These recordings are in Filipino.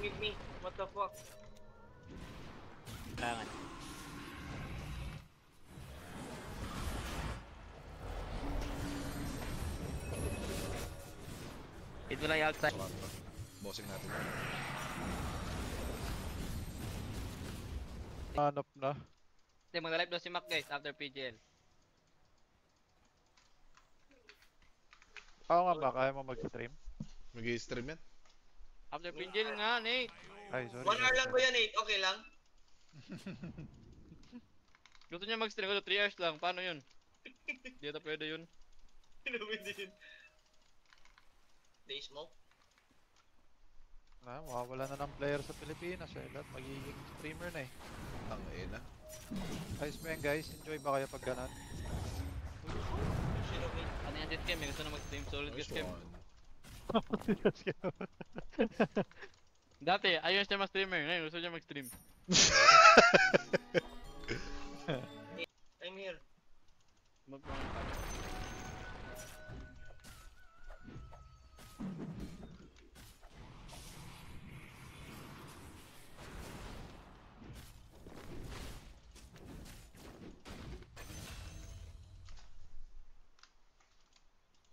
playing with me? What the fuck? Kailangan. Hit mo lang yung outside. Bossing natin. Hanap na. Hindi, mag-live daw si Mac guys after PGL. Oo nga ba, kaya mo mag-stream? Mag-i-stream yan. After PGL nga, Nate. Ay, sorry. 1 hour lang ba yan, 8? Okay lang? Gusto niya mag-stream, gusto 3 hours lang. Paano yun? Hindi ata pwede yun. Pinawin din. They smoke? Na, mawawala na ng player sa Pilipinas eh. Lahat magiging streamer na eh. Ang ina. Ayos mo yan guys, enjoy ba kayo pag ganon? Ano yan, Jet Cam? Gusto na mag-stream solid Jet Cam. Dati, ayaw siya mag-streamer. Ngayon, gusto niya mag-stream. I'm here.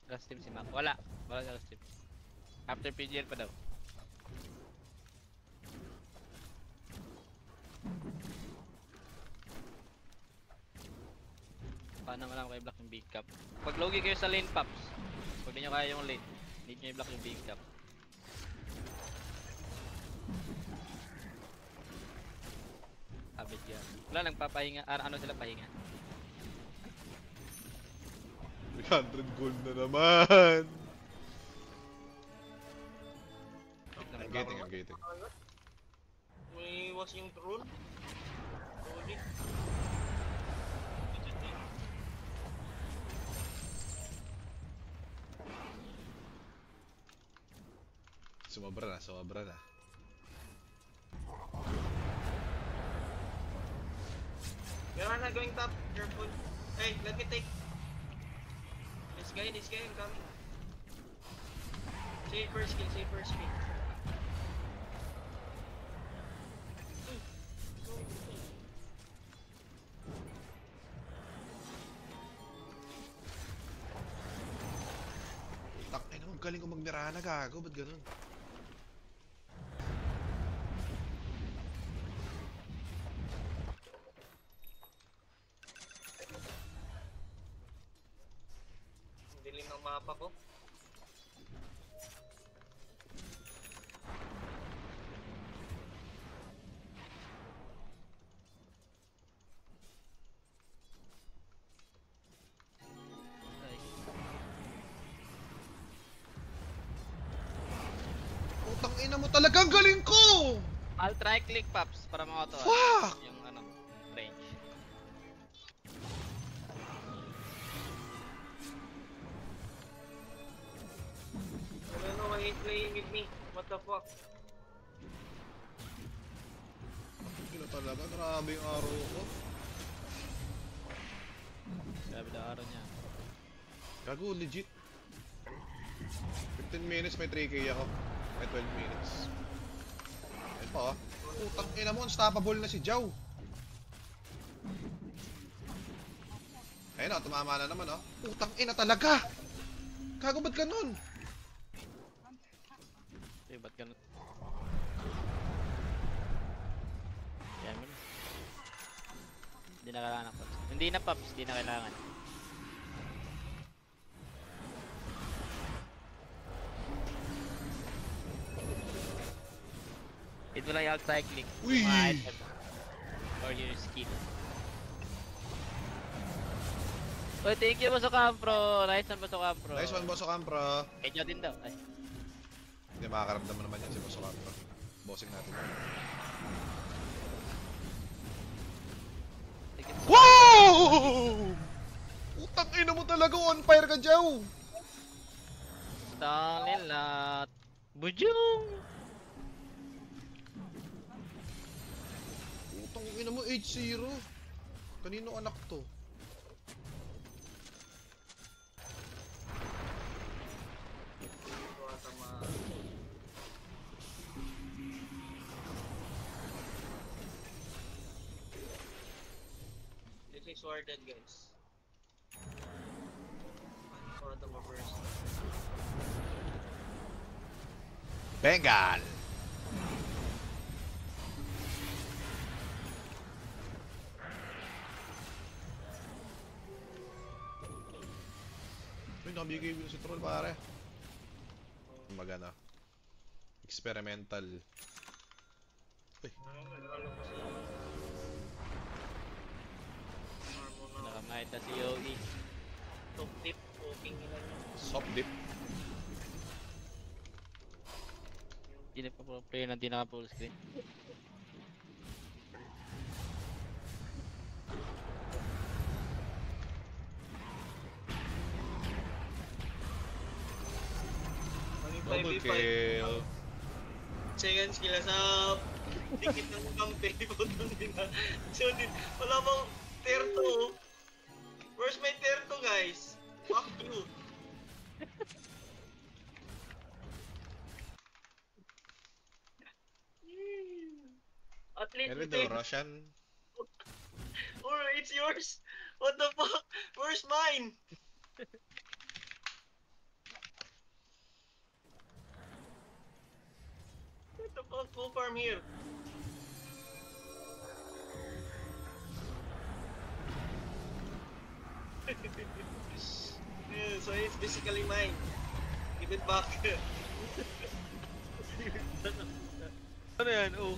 Last stream si Mac. Wala. Wala sa last stream. After PGL pa daw. Paano naman ako i-block yung big cap? Pag logi kayo sa lane pops, pag di nyo kaya yung lane, need nyo i-block yung big cap. Habit yan. Wala, nagpapahinga. Ano sila pahinga? 300 gold na naman. I'm gating, I'm gating. May was yung troll? Solid. Sumobra na, sumobra na. You're not going top. Careful. Hey, let me take. This guy, I'm coming. Save first kill, save first kill. Takay naman, galing ko magmirana, gago. Ba't ganun? Dilim ng mapa ko. Putang ina mo talaga, ang galing ko! I'll try click pops para makato. Fuck! Yung ano, range. I don't know why he's playing with me. What the fuck? Ina talaga, grabe yung araw ko. Grabe na araw niya. Gago, legit. 15 minutes may 3k ako. May 12 minutes. Ayun pa, putang ina mo, unstoppable na si Jow. Ayun o, tumama na naman o. Putang ina talaga! Gago, ba't ganun? Eh, ba't ganun? Yan mo na. Hindi na kailangan ng pops. Hindi na pops, hindi na kailangan. Hit mo lang yung outside click. Uy! Mga item. Or your skill. Uy, thank you Boso Campro. Nice one Boso Campro. Nice one, Boso Campro. Medyo din daw. Ay. Hindi, makakaramdaman naman yan si Boso Campro. Bossing natin. Wow! Putang ina mo talaga, on fire ka, Jow! Stalilat. Bujung! Putang ina mo, 8-0. Kanino anak to? warded, guys. Ano ito ma-burst? Bengal! Uy, nakabigay yung si Troll, pare. Magana. Experimental. Uy, Nagalo ko sa... Armor na. Nakamahit na si Yogi. Top tip, poking nila niya. soft dip. Hindi na pa pro player na di naka full screen. Double kill. Second skill sa dikit ng kampe. Putang ina. So, wala bang tier 2? Where's my tier 2, guys? Fuck you. At least Meron we daw, take... Russian. Or it's yours. What the fuck? Where's mine? What the fuck? Go farm here. Yeah, so it's basically mine. Give it back. Ano yan? Oh.